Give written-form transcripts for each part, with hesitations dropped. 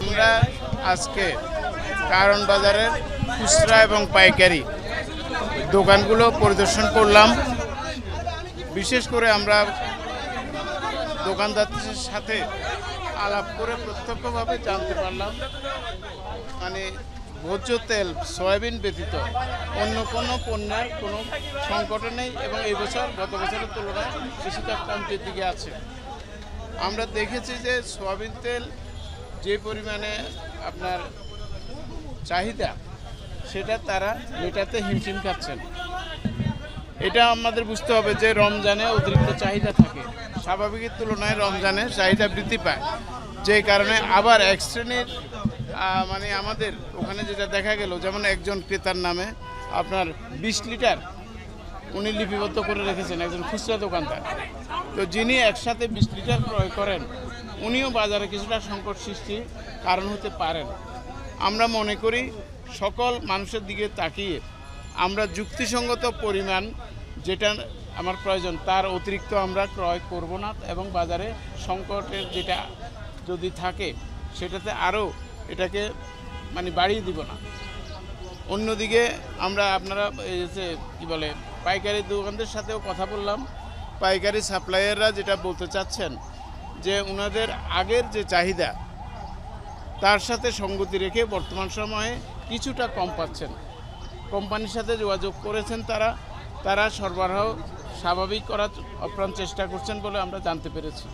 আমরা আজকে কারণ বাজারের খুচরা এবং পাইকারি দোকানগুলো পরিদর্শন করলাম। বিশেষ করে আমরা দোকানদারদের সাথে আলাপ করে প্রত্যক্ষভাবে জানতে পারলাম মানে ভোজ্য তেল সয়াবিন ব্যতীত অন্য কোনো পণ্যের কোনো সংকট নেই এবং এই বছর গত বছরের তুলনায় কিছুটা কমতির দিকে আছে। আমরা দেখেছি যে সয়াবিন তেল যে পরিমাণে আপনার চাহিদা সেটা তারা মেটাতে হিমশিম খাচ্ছেন। এটা আমাদের বুঝতে হবে যে রমজানে অতিরিক্ত চাহিদা থাকে, স্বাভাবিকের তুলনায় রমজানে চাহিদা বৃদ্ধি পায়, যে কারণে আবার এক শ্রেণীর মানে আমাদের ওখানে যেটা দেখা গেল, যেমন একজন ক্রেতার নামে আপনার 20 লিটার উনি লিপিবদ্ধ করে রেখেছেন, একজন খুচরা দোকানদার। তো যিনি একসাথে 20 লিটার ক্রয় করেন উনিও বাজারে কিছুটা সংকট সৃষ্টির কারণ হতে পারেন। আমরা মনে করি সকল মানুষের দিকে তাকিয়ে আমরা যুক্তিসঙ্গত পরিমাণ যেটা আমার প্রয়োজন তার অতিরিক্ত আমরা ক্রয় করব না এবং বাজারে সংকটের যেটা যদি থাকে সেটাতে আরও এটাকে মানে বাড়িয়ে দিব না। অন্যদিকে আমরা আপনারা এই যে কী বলে পাইকারি দোকানদের সাথেও কথা বললাম। পাইকারি সাপ্লায়াররা যেটা বলতে চাচ্ছেন যে ওনাদের আগের যে চাহিদা তার সাথে সঙ্গতি রেখে বর্তমান সময়ে কিছুটা কম পাচ্ছেন। কোম্পানির সাথে যোগাযোগ করেছেন তারা সরবরাহ স্বাভাবিক করার আপ্রাণ চেষ্টা করছেন বলে আমরা জানতে পেরেছি,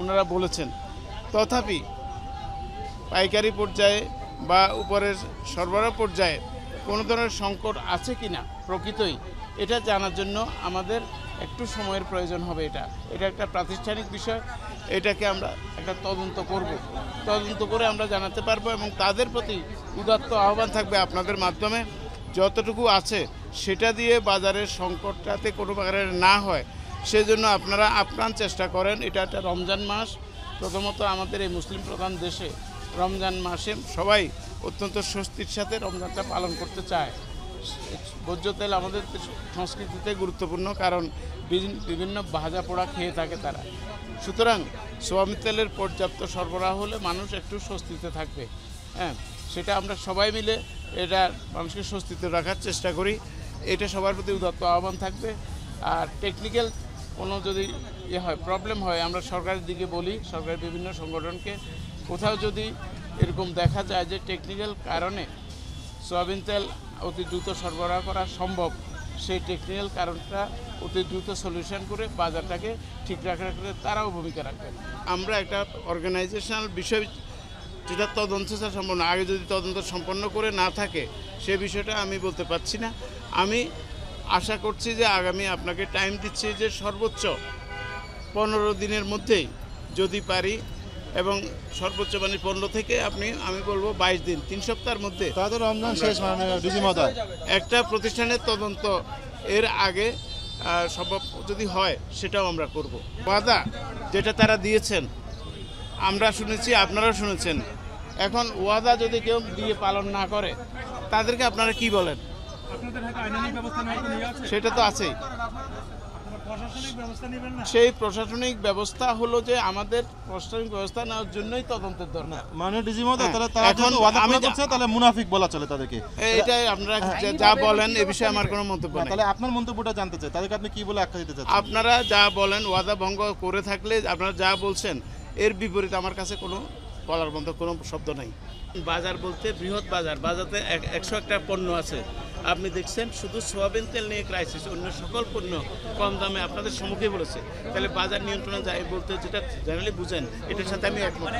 ওনারা বলেছেন। তথাপি পাইকারি পর্যায়ে বা উপরের সরবরাহ পর্যায়ে কোনো ধরনের সংকট আছে কি না প্রকৃতই এটা জানার জন্য আমাদের একটু সময়ের প্রয়োজন হবে। এটা একটা প্রাতিষ্ঠানিক বিষয়, এটাকে আমরা একটা তদন্ত করব, তদন্ত করে আমরা জানাতে পারবো এবং তাদের প্রতি উদাত্ত আহ্বান থাকবে আপনাদের মাধ্যমে যতটুকু আছে সেটা দিয়ে বাজারের সংকটটাতে কোনো প্রকারের না হয় সেজন্য আপনারা আপ্রাণ চেষ্টা করেন। এটা একটা রমজান মাস, প্রথমত আমাদের এই মুসলিম প্রধান দেশে রমজান মাসে সবাই অত্যন্ত স্বস্তির সাথে রমজানটা পালন করতে চায়। ভোজ্য তেল আমাদের সংস্কৃতিতে গুরুত্বপূর্ণ, কারণ বিভিন্ন ভাজা পোড়া খেয়ে থাকে তারা। সুতরাং সয়াবিন তেলের পর্যাপ্ত সরবরাহ হলে মানুষ একটু স্বস্তিতে থাকবে। হ্যাঁ, সেটা আমরা সবাই মিলে এটা মানুষকে স্বস্তিতে রাখার চেষ্টা করি। এটা সবার প্রতি উদাত্ত আহ্বান থাকবে। আর টেকনিক্যাল কোনো যদি হয় প্রবলেম হয় আমরা সরকারের দিকে বলি, সরকারের বিভিন্ন সংগঠনকে, কোথাও যদি এরকম দেখা যায় যে টেকনিক্যাল কারণে সয়াবিন তেল অতি দ্রুত সরবরাহ করা সম্ভব, সেই টেকনিক্যাল কারণটা অতি দ্রুত সলিউশন করে বাজারটাকে ঠিক রাখার ক্ষেত্রে তারাও ভূমিকা রাখবেন। আমরা একটা অর্গানাইজেশনাল বিষয় যেটা তদন্ত সম্পন্ন, আগে যদি তদন্ত সম্পন্ন করে না থাকে সে বিষয়টা আমি বলতে পারছি না। আমি আশা করছি যে আগামী আপনাকে টাইম দিচ্ছি যে সর্বোচ্চ 15 দিনের মধ্যেই যদি পারি, এবং সর্বোচ্চ মানে 15 থেকে আমি বলবো 22 দিন, 3 সপ্তাহের মধ্যে তাদের রমজান শেষ মানে একটা প্রতিষ্ঠানের তদন্ত এর আগে সম্ভব যদি হয় সেটাও আমরা করব। ওয়াদা যেটা তারা দিয়েছেন আমরা শুনেছি, আপনারাও শুনেছেন। এখন ওয়াদা যদি কেউ দিয়ে পালন না করে তাদেরকে আপনারা কি বলেন? সেটা তো আছেই। সেই প্রশাসনিক ব্যবস্থা হলো যে আমাদের প্রশাসনিক ব্যবস্থা নেওয়ার জন্যই তদন্তের দরকার। মানে তাহলে মুনাফিক বলা চলে তাদেরকে। এটাই আপনারা যা বলেন এ বিষয়ে আমার কোনো মন্তব্য নেই। তাহলে আপনার মন্তব্যটা জানতে চাই, তাদেরকে আপনি কি বলে আখ্যা দিতে চাচ্ছেন? আপনারা যা বলেন ওয়াদা ভঙ্গ করে থাকলে আপনারা যা বলছেন এর বিপরীত আমার কাছে কোনো বলার মতো কোনো শব্দ নাই। বাজার বলতে বৃহৎ বাজারে 101টা পণ্য আছে। আপনি দেখছেন শুধু সয়াবিন তেল নিয়ে ক্রাইসিস, অন্য সকল পণ্য কম দামে আপনাদের সম্মুখে বলেছে। তাহলে বাজার নিয়ন্ত্রণে যায় বলতে যেটা জেনারেলি বুঝেন, এটার সাথে আমি একমত।